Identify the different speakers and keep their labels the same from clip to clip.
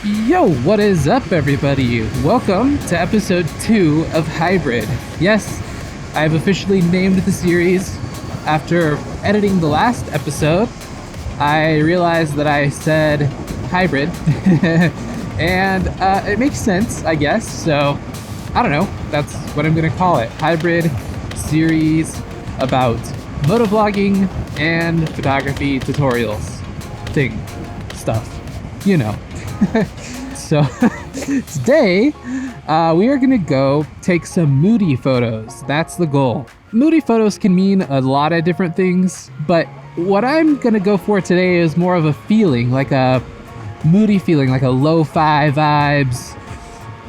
Speaker 1: Yo, what is up, everybody? Welcome to episode 2 of Hybrid. Yes, I've officially named the series after editing the last episode. I realized that I said hybrid, and it makes sense, I guess. So, I don't know, that's what I'm gonna call it. Hybrid series about motovlogging and photography tutorials. Stuff, you know. So today we are gonna go take some Moody photos. That's the goal. Moody photos can mean a lot of different things, but what I'm gonna go for today is more of a feeling, like a moody feeling, like a lo-fi vibes,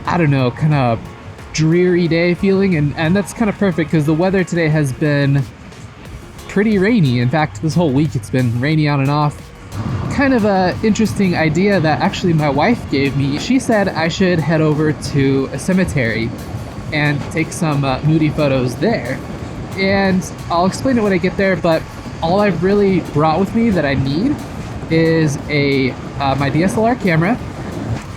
Speaker 1: I don't know, kind of dreary day feeling, and that's kind of perfect because the weather today has been pretty rainy. In fact, this whole week it's been rainy on and off. Kind of a interesting idea that actually my wife gave me. She said I should head over to a cemetery and take some Moody photos there. And I'll explain it when I get there, but all I've really brought with me that I need is my DSLR camera,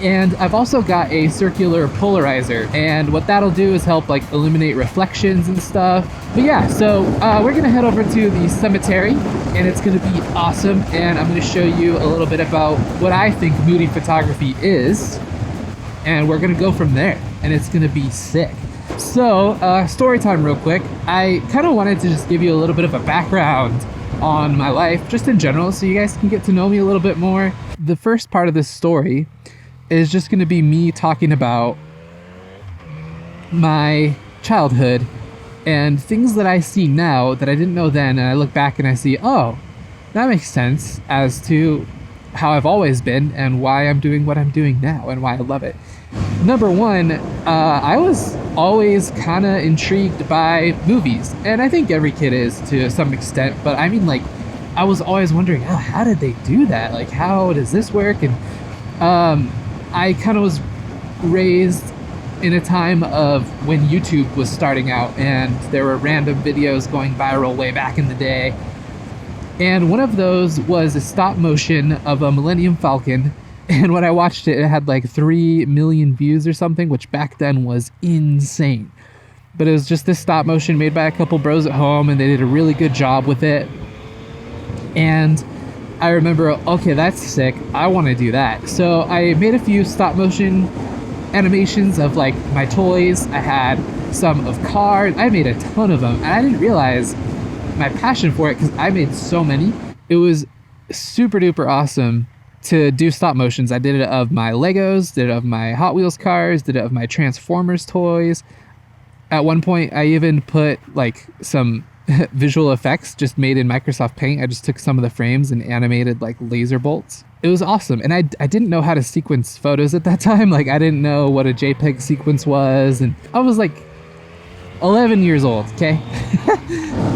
Speaker 1: and I've also got a circular polarizer, and what that'll do is help like eliminate reflections and stuff. But yeah, so we're gonna head over to the cemetery, and it's gonna be awesome, and I'm gonna show you a little bit about what I think Moody photography is, and we're gonna go from there, and it's gonna be sick. So story time real quick. I kind of wanted to just give you a little bit of a background on my life just in general, so you guys can get to know me a little bit more. The first part of this story is just going to be me talking about my childhood and things that I see now that I didn't know then, and I look back and I see, oh, that makes sense as to how I've always been and why I'm doing what I'm doing now and why I love it. Number one, I was always kind of intrigued by movies, and I think every kid is to some extent, but I mean, like, I was always wondering, oh, how did they do that? Like, how does this work? And I kind of was raised in a time of when YouTube was starting out, and there were random videos going viral way back in the day. And one of those was a stop motion of a Millennium Falcon. And when I watched it, it had like 3 million views or something, which back then was insane. But it was just this stop motion made by a couple bros at home, and they did a really good job with it. And I remember, okay, that's sick, I want to do that. So I made a few stop motion animations of like my toys. I had some of cars. I made a ton of them, and I didn't realize my passion for it because I made so many. It was super duper awesome to do stop motions. I did it of my Legos, did it of my Hot Wheels cars, did it of my Transformers toys. At one point, I even put like some visual effects just made in Microsoft Paint. I just took some of the frames and animated like laser bolts. It was awesome. And I didn't know how to sequence photos at that time. Like, I didn't know what a JPEG sequence was. And I was like 11 years old, okay?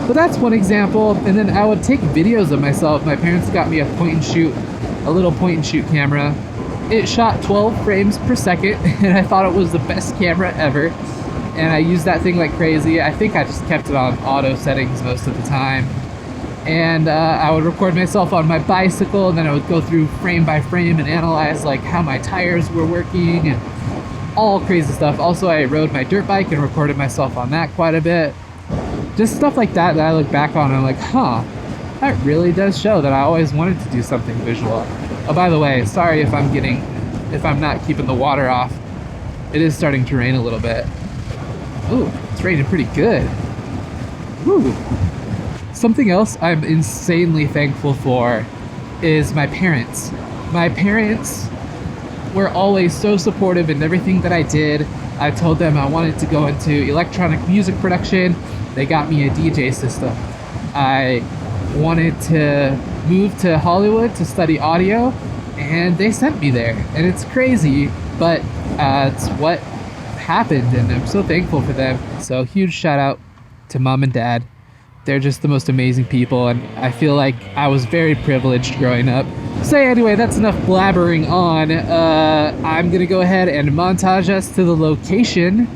Speaker 1: But that's one example. And then I would take videos of myself. My parents got me a little point and shoot camera. It shot 12 frames per second, and I thought it was the best camera ever. And I used that thing like crazy. I think I just kept it on auto settings most of the time. And I would record myself on my bicycle, and then I would go through frame by frame and analyze like how my tires were working and all crazy stuff. Also, I rode my dirt bike and recorded myself on that quite a bit. Just stuff like that I look back on and I'm like, huh, that really does show that I always wanted to do something visual. Oh, by the way, sorry if I'm not keeping the water off. It is starting to rain a little bit. Ooh, it's raining pretty good. Woo. Something else I'm insanely thankful for is my parents. My parents were always so supportive in everything that I did. I told them I wanted to go into electronic music production. They got me a DJ system. I wanted to move to Hollywood to study audio, and they sent me there. And it's crazy, but it's what happened, and I'm so thankful for them. So huge shout out to mom and dad. They're just the most amazing people, and I feel like I was very privileged growing up. So anyway, that's enough blabbering on. I'm gonna go ahead and montage us to the location.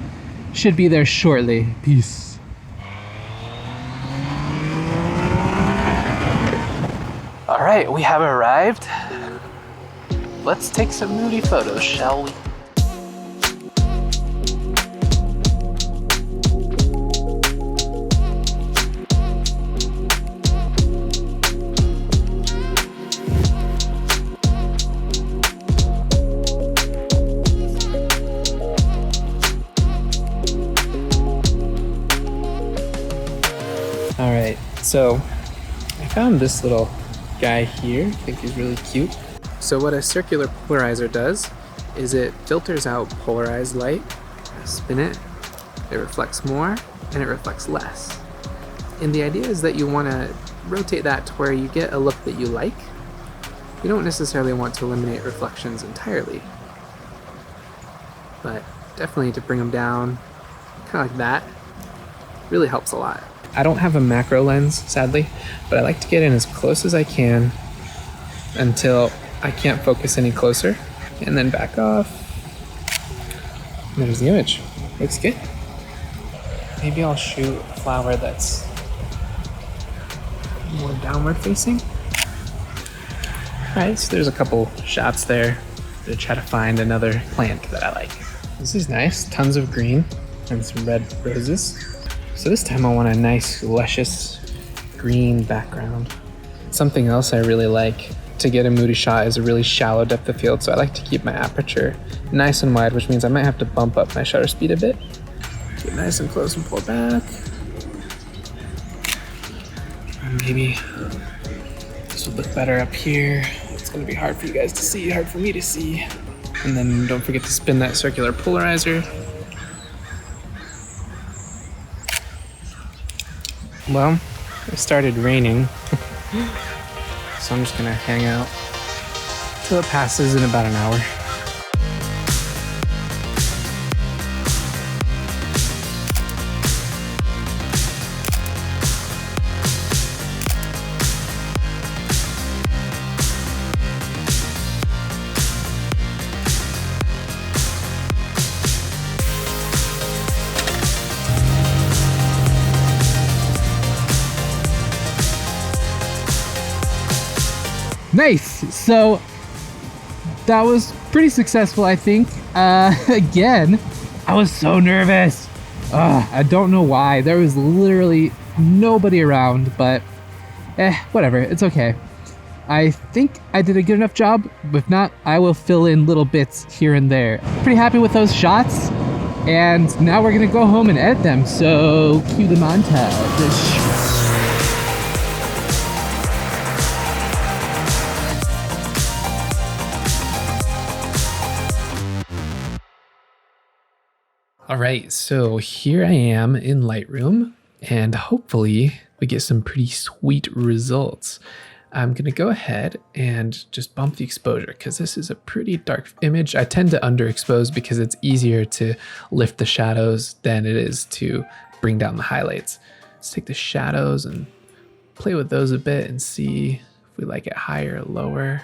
Speaker 1: Should be there shortly. Peace. All right, we have arrived. let's take some Moody photos, shall we? All right, so I found this little guy here. I think he's really cute. So what a circular polarizer does is it filters out polarized light. Spin it, it reflects more, and it reflects less. And the idea is that you want to rotate that to where you get a look that you like. You don't necessarily want to eliminate reflections entirely, but definitely to bring them down, kind of like that, really helps a lot. I don't have a macro lens, sadly, but I like to get in as close as I can until I can't focus any closer, and then back off. And there's the image. Looks good. Maybe I'll shoot a flower that's more downward facing. Alright, so there's a couple shots there to try to find another plant that I like. This is nice, tons of green and some red roses. So this time I want a nice, luscious green background. Something else I really like to get a Moody shot is a really shallow depth of field, so I like to keep my aperture nice and wide, which means I might have to bump up my shutter speed a bit. Get nice and close and pull back. And maybe this would look better up here. It's gonna be hard for you guys to see, hard for me to see. And then don't forget to spin that circular polarizer. Well, it started raining, so I'm just gonna hang out till it passes in about an hour. Nice! So that was pretty successful, I think. Again, I was so nervous. I don't know why. There was literally nobody around, but whatever. It's okay. I think I did a good enough job. If not, I will fill in little bits here and there. Pretty happy with those shots. And now we're gonna go home and edit them. So cue the montage. All right, so here I am in Lightroom, and hopefully we get some pretty sweet results. I'm gonna go ahead and just bump the exposure because this is a pretty dark image. I tend to underexpose because it's easier to lift the shadows than it is to bring down the highlights. Let's take the shadows and play with those a bit and see if we like it higher or lower.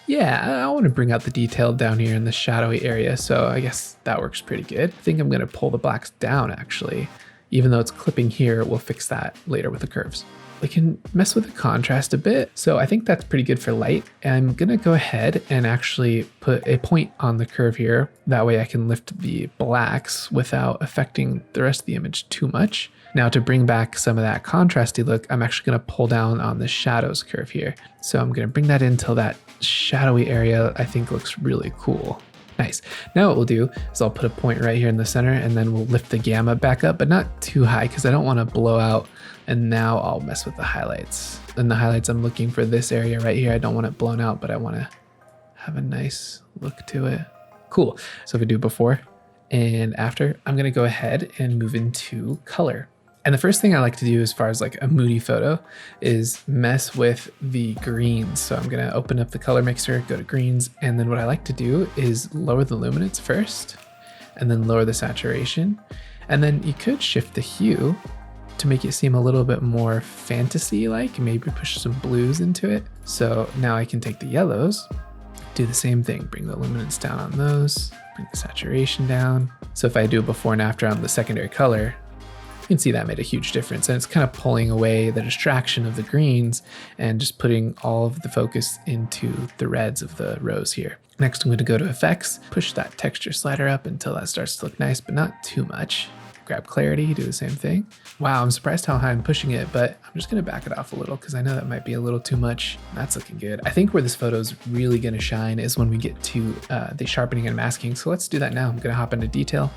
Speaker 1: Yeah, I want to bring out the detail down here in the shadowy area, so I guess that works pretty good. I think I'm going to pull the blacks down, actually. Even though it's clipping here, we'll fix that later with the curves. We can mess with the contrast a bit, so I think that's pretty good for light. I'm going to go ahead and actually put a point on the curve here. That way I can lift the blacks without affecting the rest of the image too much. Now to bring back some of that contrasty look, I'm actually going to pull down on the shadows curve here. So I'm going to bring that in till that shadowy area I think looks really cool. Nice. Now what we'll do is I'll put a point right here in the center and then we'll lift the gamma back up, but not too high because I don't want to blow out. And now I'll mess with the highlights. And the highlights, I'm looking for this area right here. I don't want it blown out, but I want to have a nice look to it. Cool. So if we do before and after, I'm going to go ahead and move into color. And the first thing I like to do as far as like a Moody photo is mess with the greens. So I'm gonna open up the color mixer, go to greens, and then what I like to do is lower the luminance first, and then lower the saturation. And then you could shift the hue to make it seem a little bit more fantasy-like, maybe push some blues into it. So now I can take the yellows, do the same thing, bring the luminance down on those, bring the saturation down. So if I do a before and after on the secondary color, can see that made a huge difference, and it's kind of pulling away the distraction of the greens and just putting all of the focus into the reds of the rows here. Next, I'm going to go to effects, push that texture slider up until that starts to look nice, but not too much. Grab clarity, do the same thing. Wow, I'm surprised how high I'm pushing it, but I'm just gonna back it off a little because I know that might be a little too much. That's looking good. I think where this photo is really gonna shine is when we get to the sharpening and masking. So let's do that now. I'm gonna hop into detail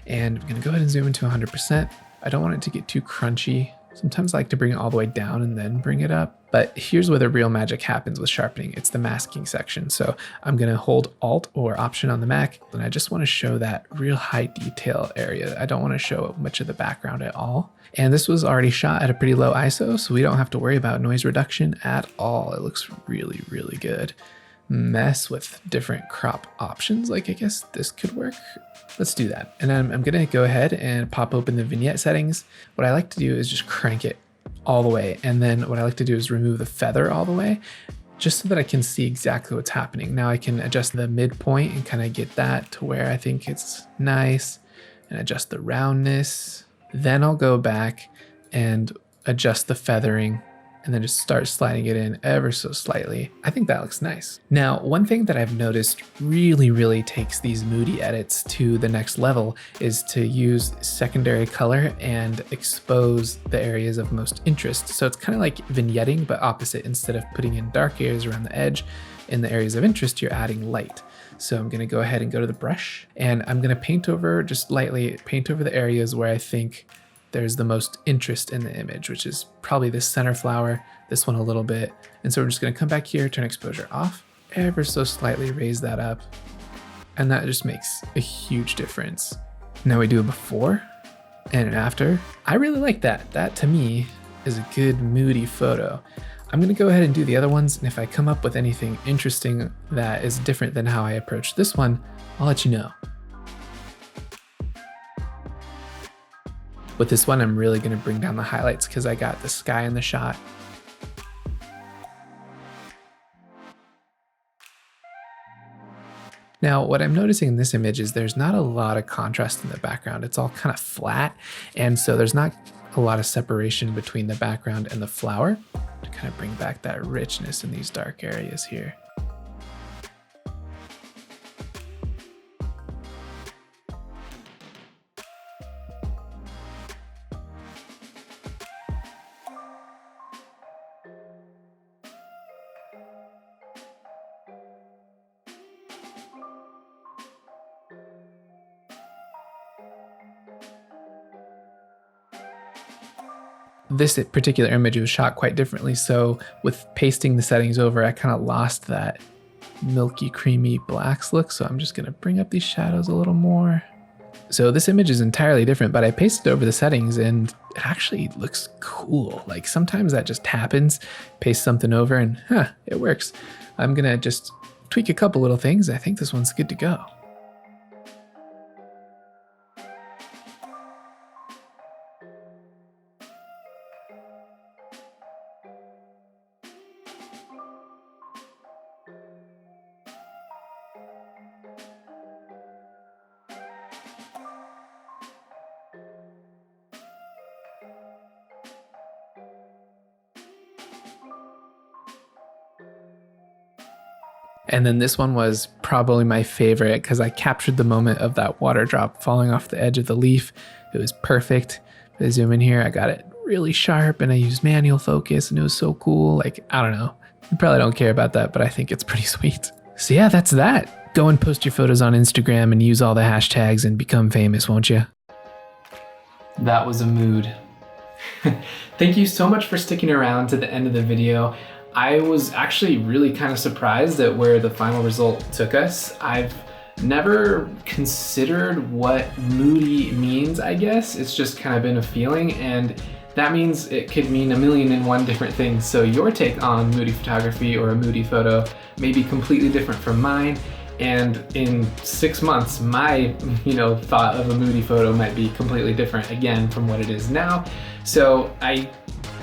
Speaker 1: and I'm gonna go ahead and zoom into 100%. I don't want it to get too crunchy. Sometimes I like to bring it all the way down and then bring it up. But here's where the real magic happens with sharpening. It's the masking section. So I'm gonna hold Alt or Option on the Mac, and I just wanna show that real high detail area. I don't wanna show much of the background at all. And this was already shot at a pretty low ISO, so we don't have to worry about noise reduction at all. It looks really, really good. Mess with different crop options, like I guess this could work. Let's do that. And then I'm gonna go ahead and pop open the vignette settings. What I like to do is just crank it all the way. And then what I like to do is remove the feather all the way, just so that I can see exactly what's happening. Now I can adjust the midpoint and kind of get that to where I think it's nice, and adjust the roundness. Then I'll go back and adjust the feathering, and then just start sliding it in ever so slightly. I think that looks nice. Now, one thing that I've noticed really takes these Moody edits to the next level is to use secondary color and expose the areas of most interest. So it's kind of like vignetting, but opposite. Instead of putting in dark areas around the edge, in the areas of interest, you're adding light. So I'm gonna go ahead and go to the brush, and I'm gonna paint over, just lightly paint over the areas where I think there's the most interest in the image, which is probably this center flower, this one a little bit. And so we're just gonna come back here, turn exposure off, ever so slightly raise that up. And that just makes a huge difference. Now we do a before and an after. I really like that. That to me is a good Moody photo. I'm gonna go ahead and do the other ones, and if I come up with anything interesting that is different than how I approached this one, I'll let you know. With this one, I'm really gonna bring down the highlights because I got the sky in the shot. Now, what I'm noticing in this image is there's not a lot of contrast in the background. It's all kind of flat, and so there's not a lot of separation between the background and the flower to kind of bring back that richness in these dark areas here. This particular image was shot quite differently, so with pasting the settings over, I kind of lost that milky, creamy blacks look, so I'm just gonna bring up these shadows a little more. So this image is entirely different, but I pasted over the settings and it actually looks cool. Like sometimes that just happens, paste something over and it works. I'm gonna just tweak a couple little things. I think this one's good to go. And then this one was probably my favorite because I captured the moment of that water drop falling off the edge of the leaf. It was perfect. If I zoom in here, I got it really sharp and I used manual focus and it was so cool. Like, I don't know. You probably don't care about that, but I think it's pretty sweet. So yeah, that's that. Go and post your photos on Instagram and use all the hashtags and become famous, won't you? That was a mood. Thank you so much for sticking around to the end of the video. I was actually really kind of surprised at where the final result took us. I've never considered what moody means, I guess. It's just kind of been a feeling, and that means it could mean 1,000,001 different things. So your take on moody photography or a moody photo may be completely different from mine. And in 6 months, my thought of a moody photo might be completely different again from what it is now. So I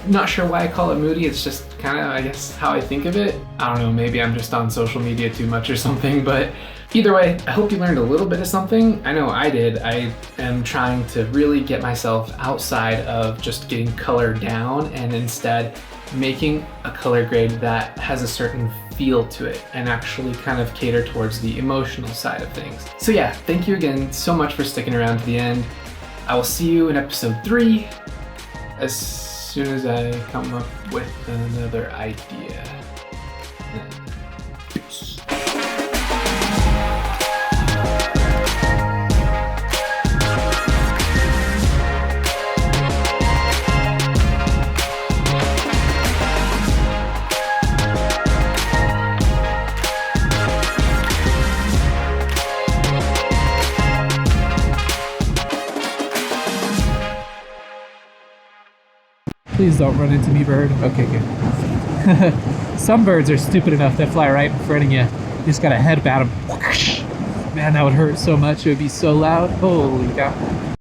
Speaker 2: Not sure why I call it Moody, it's just kind of, I guess, how I think of it. I don't know, maybe I'm just on social media too much or something, but either way, I hope you learned a little bit of something. I know I did. I am trying to really get myself outside of just getting color down and instead making a color grade that has a certain feel to it and actually kind of cater towards the emotional side of things. So yeah, thank you again so much for sticking around to the end. I will see you in episode 3 as soon as I come up with another idea. Peace.
Speaker 1: Please don't run into me, bird. Okay, good. Some birds are stupid enough to fly right in front of you. You just gotta head bat them. Man, that would hurt so much. It would be so loud. Holy cow.